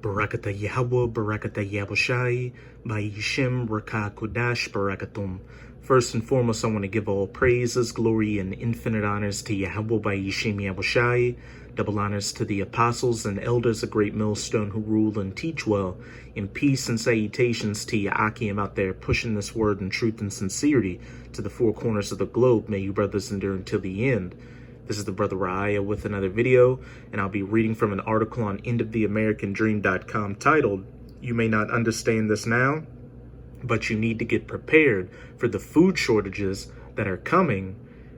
Barakata Yahweh, Barakata Yahushai, Ba'yishem, Rakah Kodash, Barakatum. First and foremost, I want to give all praises, glory, and infinite honors to Yahweh, Ba'yishem Yahushai. Double honors to the apostles and elders, a great millstone who rule and teach well. In peace and salutations to Ya'akim out there pushing this word in truth and sincerity to the four corners of the globe. May you brothers endure until the end. This is the Brother Raya with another video, and I'll be reading from an article on endoftheamericandream.com titled, "You May Not Understand This Now, but You Need to Get Prepared for the Food Shortages that Are Coming."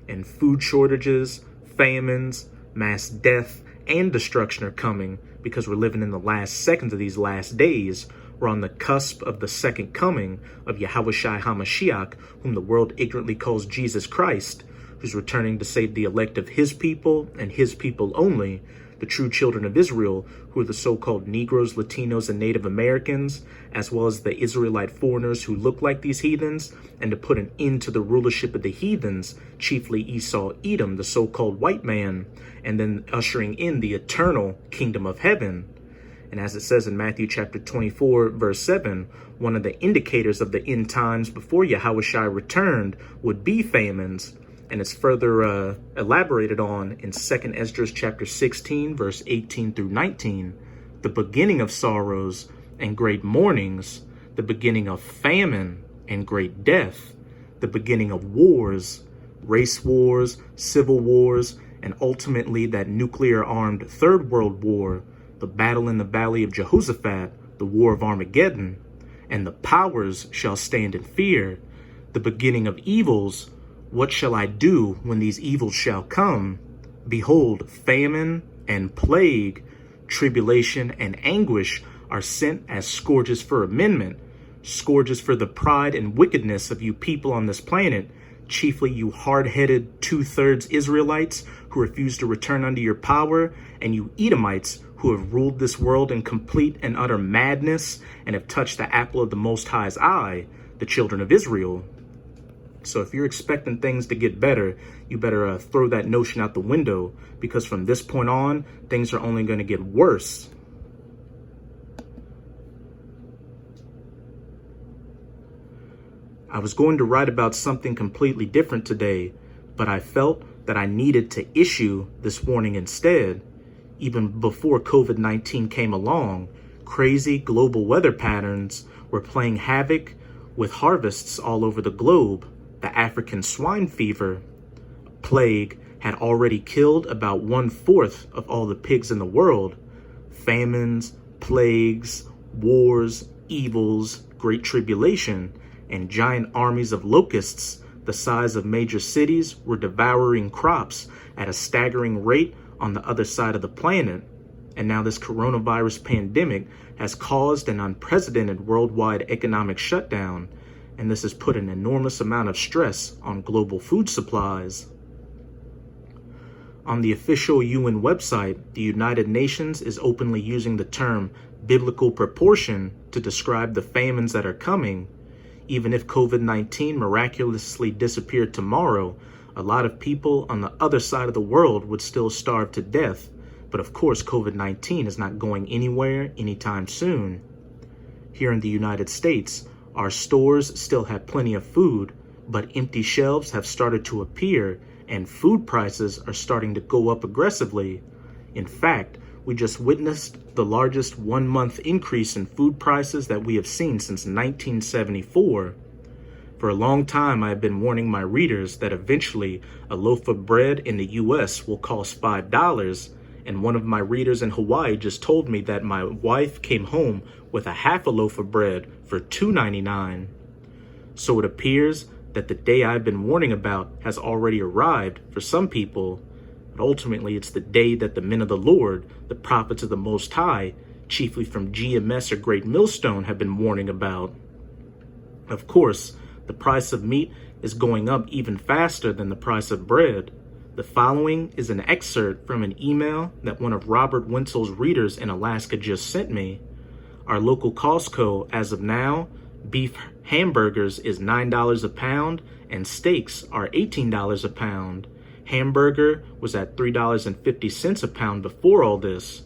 And food shortages, famines, mass death, and destruction are coming because we're living in the last seconds of these last days. We're on the cusp of the second coming of Yahushua HaMashiach, whom the world ignorantly calls Jesus Christ, who's returning to save the elect of his people and his people only, the true children of Israel, who are the so-called Negroes, Latinos, and Native Americans, as well as the Israelite foreigners who look like these heathens, and to put an end to the rulership of the heathens, chiefly Esau, Edom, the so-called white man, and then ushering in the eternal kingdom of heaven. And as it says in Matthew chapter 24, verse 7, one of the indicators of the end times before Yahushua returned would be famines. And it's further elaborated on in 2nd Esdras chapter 16, verse 18 through 19. The beginning of sorrows and great mournings, the beginning of famine and great death, the beginning of wars, race wars, civil wars, and ultimately that nuclear-armed Third World War, the battle in the valley of Jehoshaphat, the war of Armageddon, and the powers shall stand in fear, the beginning of evils. What shall I do when these evils shall come? Behold, famine and plague, tribulation and anguish are sent as scourges for amendment, scourges for the pride and wickedness of you people on this planet, chiefly you hard-headed 2/3 Israelites who refuse to return under your power, and you Edomites who have ruled this world in complete and utter madness and have touched the apple of the Most High's eye, the children of Israel. So if you're expecting things to get better, you better throw that notion out the window, because from this point on, things are only going to get worse. I was going to write about something completely different today, but I felt that I needed to issue this warning instead. Even before COVID-19 came along, crazy global weather patterns were playing havoc with harvests all over the globe. The African swine fever plague had already killed about 1/4 of all the pigs in the world. Famines, plagues, wars, evils, great tribulation, and giant armies of locusts the size of major cities were devouring crops at a staggering rate on the other side of the planet. And now this coronavirus pandemic has caused an unprecedented worldwide economic shutdown, and this has put an enormous amount of stress on global food supplies. On the official UN website, the United Nations is openly using the term biblical proportion to describe the famines that are coming. Even if COVID-19 miraculously disappeared tomorrow, a lot of people on the other side of the world would still starve to death. But of course, COVID-19 is not going anywhere anytime soon. Here in the United States, our stores still have plenty of food, but empty shelves have started to appear, and food prices are starting to go up aggressively. In fact, we just witnessed the largest one-month increase in food prices that we have seen since 1974. For a long time, I have been warning my readers that eventually a loaf of bread in the US will cost $5, and one of my readers in Hawaii just told me that my wife came home with a half a loaf of bread for $2.99. So it appears that the day I've been warning about has already arrived for some people, but ultimately it's the day that the men of the Lord, the prophets of the Most High, chiefly from GMS or Great Millstone, have been warning about. Of course, the price of meat is going up even faster than the price of bread. The following is an excerpt from an email that one of Robert Wenzel's readers in Alaska just sent me. Our local Costco, as of now, beef hamburgers is $9 a pound and steaks are $18 a pound. Hamburger was at $3.50 a pound before all this.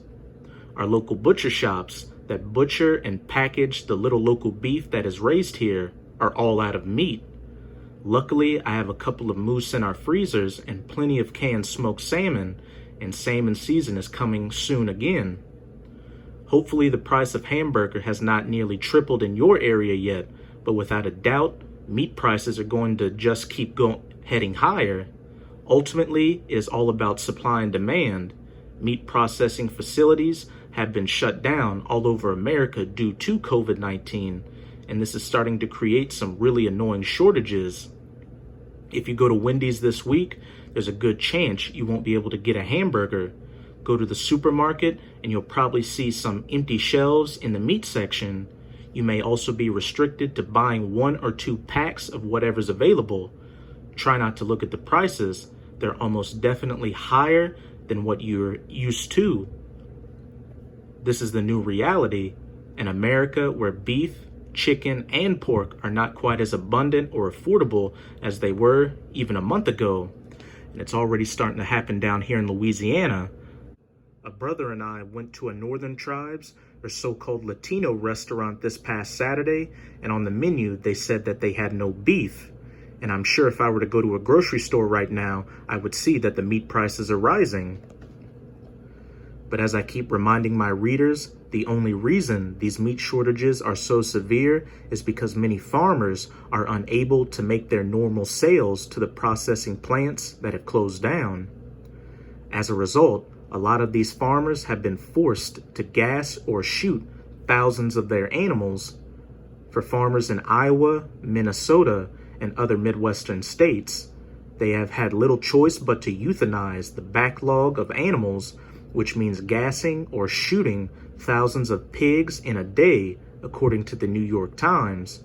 Our local butcher shops, that butcher and package the little local beef that is raised here are all out of meat. Luckily, I have a couple of moose in our freezers and plenty of canned smoked salmon, and salmon season is coming soon again. Hopefully the price of hamburger has not nearly tripled in your area yet, but without a doubt, meat prices are going to just keep heading higher. Ultimately, it is all about supply and demand. Meat processing facilities have been shut down all over America due to COVID-19, and this is starting to create some really annoying shortages. If you go to Wendy's this week, there's a good chance you won't be able to get a hamburger. Go to the supermarket and you'll probably see some empty shelves in the meat section. You may also be restricted to buying 1 or 2 packs of whatever's available. Try not to look at the prices. They're almost definitely higher than what you're used to. This is the new reality in America, where beef, chicken, and pork are not quite as abundant or affordable as they were even a month ago. And it's already starting to happen down here in Louisiana. A brother and I went to a Northern Tribes, or so-called Latino restaurant this past Saturday, and on the menu they said that they had no beef. And I'm sure if I were to go to a grocery store right now, I would see that the meat prices are rising. But as I keep reminding my readers, the only reason these meat shortages are so severe is because many farmers are unable to make their normal sales to the processing plants that have closed down. As a result, a lot of these farmers have been forced to gas or shoot thousands of their animals. For farmers in Iowa, Minnesota, and other Midwestern states, they have had little choice but to euthanize the backlog of animals, which means gassing or shooting thousands of pigs in a day, according to the New York Times.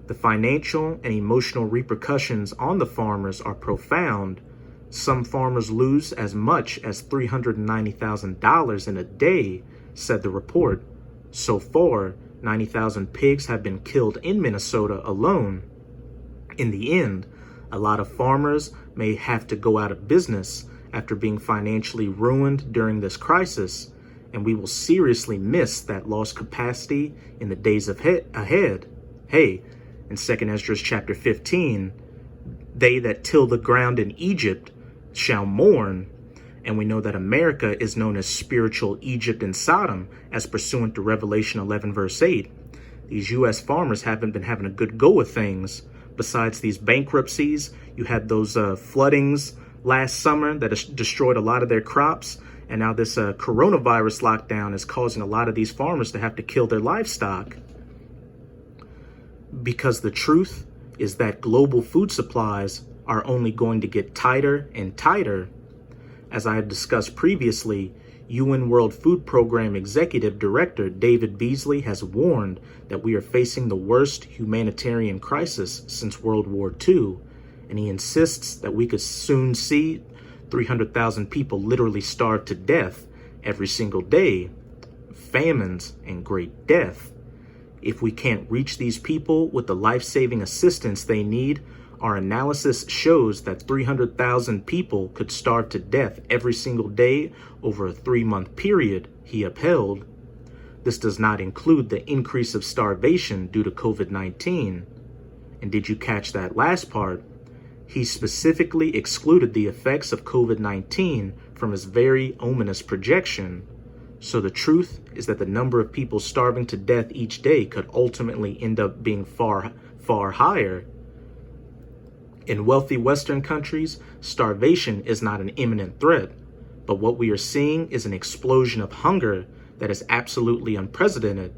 The financial and emotional repercussions on the farmers are profound. Some farmers lose as much as $390,000 in a day, said the report. So far, 90,000 pigs have been killed in Minnesota alone. In the end, a lot of farmers may have to go out of business after being financially ruined during this crisis, and we will seriously miss that lost capacity in the days ahead. Hey, in 2 Esdras chapter 15, they that till the ground in Egypt shall mourn, and we know that America is known as spiritual Egypt and Sodom, as pursuant to Revelation 11 verse 8. These U.S. farmers haven't been having a good go of things. Besides these bankruptcies, you had those floodings last summer that has destroyed a lot of their crops, and now this coronavirus lockdown is causing a lot of these farmers to have to kill their livestock. Because the truth is that global food supplies are only going to get tighter and tighter. As I had discussed previously, UN World Food Program Executive Director David Beasley has warned that we are facing the worst humanitarian crisis since World War II, and he insists that we could soon see 300,000 people literally starve to death every single day. Famines and great death. If we can't reach these people with the life-saving assistance they need, our analysis shows that 300,000 people could starve to death every single day over a 3-month period, he upheld. This does not include the increase of starvation due to COVID-19. And did you catch that last part? He specifically excluded the effects of COVID-19 from his very ominous projection. So the truth is that the number of people starving to death each day could ultimately end up being far, far higher. In wealthy Western countries, starvation is not an imminent threat, but what we are seeing is an explosion of hunger that is absolutely unprecedented.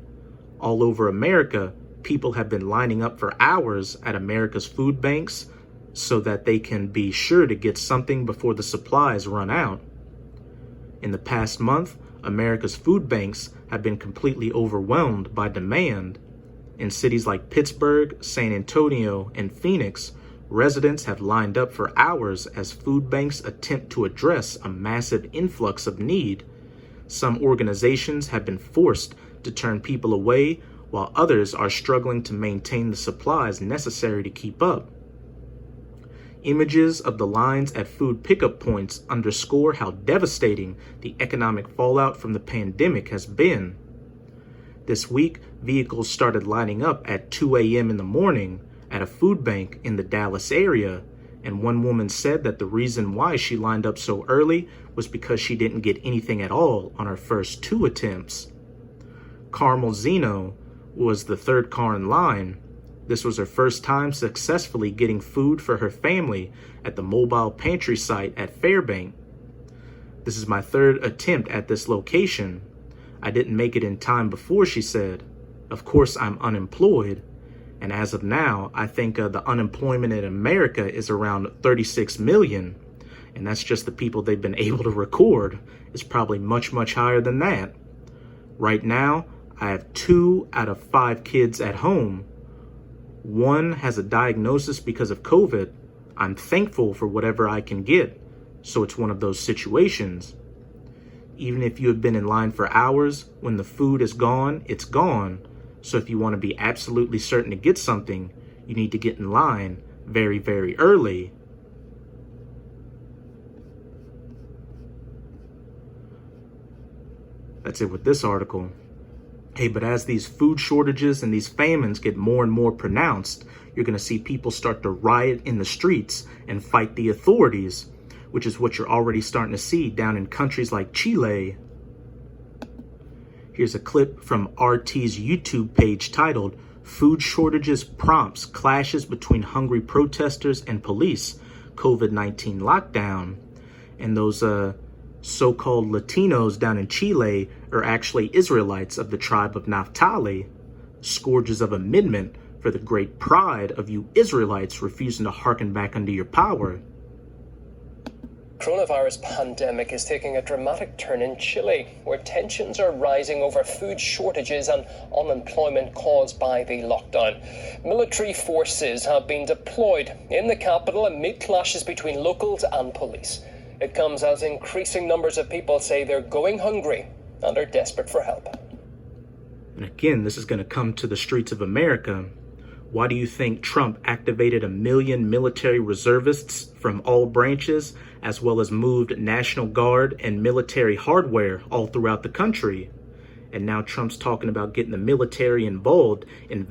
All over America, people have been lining up for hours at America's food banks so that they can be sure to get something before the supplies run out. In the past month, America's food banks have been completely overwhelmed by demand. In cities like Pittsburgh, San Antonio, and Phoenix, residents have lined up for hours as food banks attempt to address a massive influx of need. Some organizations have been forced to turn people away, while others are struggling to maintain the supplies necessary to keep up. Images of the lines at food pickup points underscore how devastating the economic fallout from the pandemic has been. This week, vehicles started lining up at 2 a.m. in the morning at a food bank in the Dallas area, and one woman said that the reason why she lined up so early was because she didn't get anything at all on her first 2 attempts. Carmel Zeno was the third car in line. This was her first time successfully getting food for her family at the mobile pantry site at Fairbank. This is my 3rd attempt at this location. I didn't make it in time before, she said. Of course, I'm unemployed. And as of now, I think the unemployment in America is around 36 million. And that's just the people they've been able to record. It's probably much, much higher than that. Right now, I have 2 out of 5 kids at home. 1 has a diagnosis because of COVID. I'm thankful for whatever I can get. So it's one of those situations. Even if you have been in line for hours, when the food is gone, it's gone. So if you want to be absolutely certain to get something, you need to get in line very, very early. That's it with this article. Hey, but as these food shortages and these famines get more and more pronounced, you're going to see people start to riot in the streets and fight the authorities, which is what you're already starting to see down in countries like Chile. Here's a clip from RT's YouTube page titled, "Food Shortages Prompts Clashes Between Hungry Protesters and Police, COVID-19 Lockdown." And those so-called Latinos down in Chile are actually Israelites of the tribe of Naphtali, scourges of amendment for the great pride of you Israelites refusing to hearken back under your power. Coronavirus pandemic is taking a dramatic turn in Chile, where tensions are rising over food shortages and unemployment caused by the lockdown. Military forces have been deployed in the capital amid clashes between locals and police. It comes as increasing numbers of people say they're going hungry and are desperate for help. And again, this is going to come to the streets of America. Why do you think Trump activated 1 million military reservists from all branches, as well as moved National Guard and military hardware all throughout the country? And now Trump's talking about getting the military involved in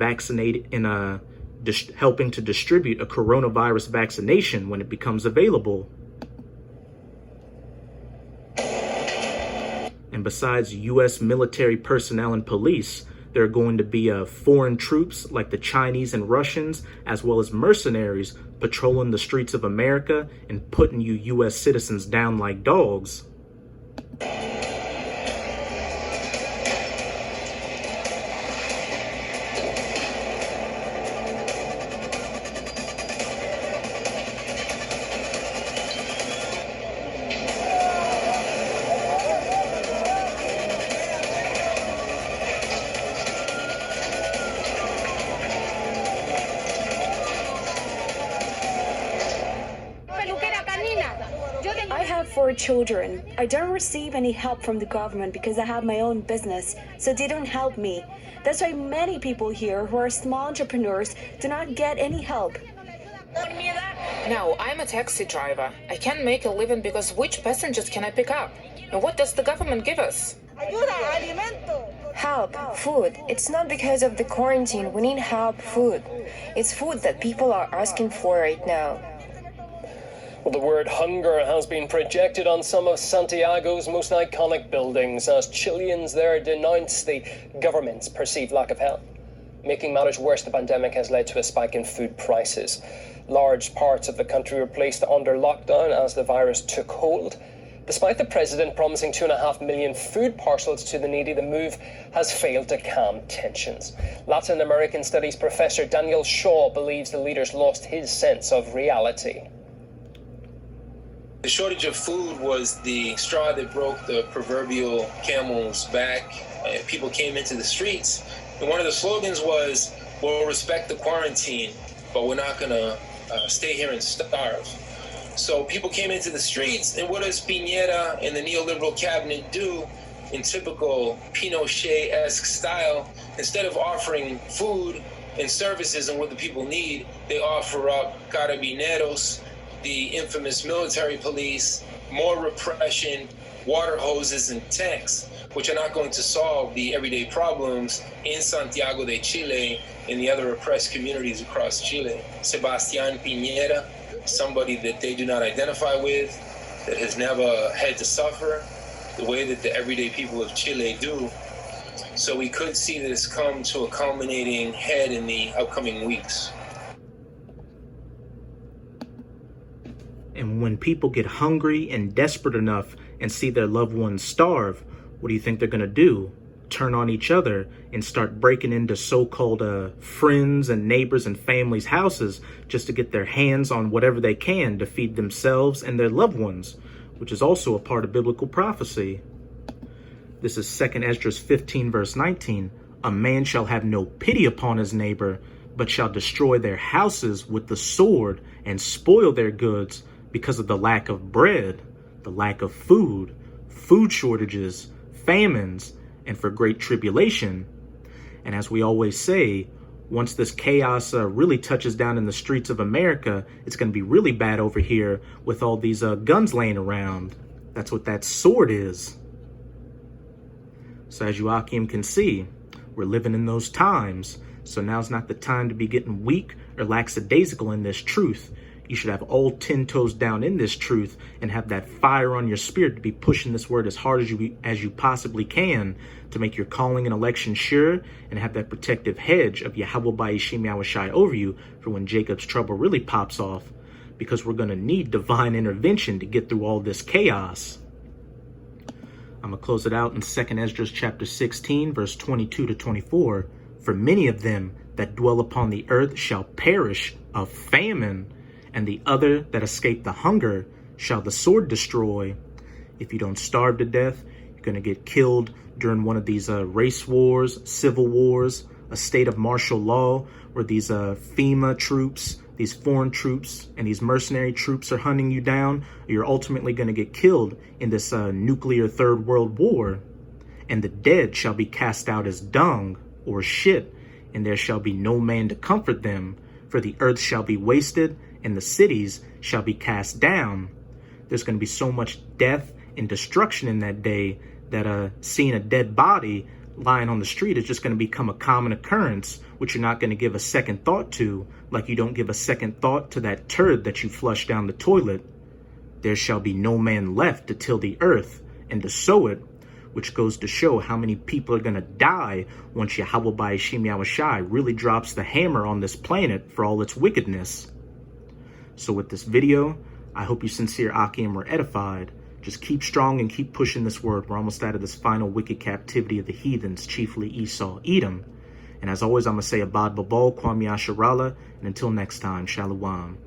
helping to distribute a coronavirus vaccination when it becomes available. And besides U.S. military personnel and police, there are going to be foreign troops like the Chinese and Russians, as well as mercenaries patrolling the streets of America and putting you U.S. citizens down like dogs. I have 4 children. I don't receive any help from the government because I have my own business, so they don't help me. That's why many people here who are small entrepreneurs do not get any help. No, I'm a taxi driver. I can't make a living because which passengers can I pick up? And what does the government give us? Help, food. It's not because of the quarantine. We need help, food. It's food that people are asking for right now. Well, the word hunger has been projected on some of Santiago's most iconic buildings as Chileans there denounce the government's perceived lack of help. Making matters worse, the pandemic has led to a spike in food prices. Large parts of the country were placed under lockdown as the virus took hold. Despite the president promising 2.5 million food parcels to the needy, the move has failed to calm tensions. Latin American Studies professor Daniel Shaw believes the leaders lost his sense of reality. The shortage of food was the straw that broke the proverbial camel's back. People came into the streets, and one of the slogans was, "We'll respect the quarantine, but we're not going to stay here and starve." So people came into the streets, and what does Piñera and the neoliberal cabinet do in typical Pinochet-esque style? Instead of offering food and services and what the people need, they offer up carabineros, the infamous military police, more repression, water hoses, and tanks. which are not going to solve the everyday problems in Santiago de Chile and the other oppressed communities across Chile. Sebastián Piñera, somebody that they do not identify with, that has never had to suffer the way that the everyday people of Chile do. So we could see this come to a culminating head in the upcoming weeks. And when people get hungry and desperate enough and see their loved ones starve, what do you think they're going to do? Turn on each other and start breaking into so-called friends and neighbors and families' houses just to get their hands on whatever they can to feed themselves and their loved ones, which is also a part of biblical prophecy. This is 2 Esdras 15 verse 19. A man shall have no pity upon his neighbor, but shall destroy their houses with the sword and spoil their goods because of the lack of bread, the lack of food, food shortages, famines, and for great tribulation. And as we always say, once this chaos really touches down in the streets of America, it's going to be really bad over here with all these guns laying around. That's what that sword is. So as Joachim can see, we're living in those times. So now's not the time to be getting weak or lackadaisical in this truth. You should have all 10 toes down in this truth and have that fire on your spirit to be pushing this word as hard as you possibly can to make your calling and election sure and have that protective hedge of Yahweh Ba'ishim Yahushai over you for when Jacob's trouble really pops off, because we're going to need divine intervention to get through all this chaos. I'm going to close it out in 2 Esdras chapter 16, verse 22 to 24. For many of them that dwell upon the earth shall perish of famine, and the other that escape the hunger shall the sword destroy. If you don't starve to death, you're going to get killed during one of these race wars, civil wars, a state of martial law where these FEMA troops, these foreign troops, and these mercenary troops are hunting you down. You're ultimately going to get killed in this nuclear third world war. And the dead shall be cast out as dung or shit, and there shall be no man to comfort them, for the earth shall be wasted, and the cities shall be cast down. There's going to be so much death and destruction in that day that seeing a dead body lying on the street is just going to become a common occurrence, which you're not going to give a second thought to, like you don't give a second thought to that turd that you flush down the toilet. There shall be no man left to till the earth and to sow it, which goes to show how many people are going to die once Yahweh Ba'ishim Yahushai really drops the hammer on this planet for all its wickedness. So with this video, I hope you sincere Akim were edified. Just keep strong and keep pushing this word. We're almost out of this final wicked captivity of the heathens, chiefly Esau, Edom. And as always, I'm going to say Abad Babal, Kwam Yasharala, and until next time, Shalom.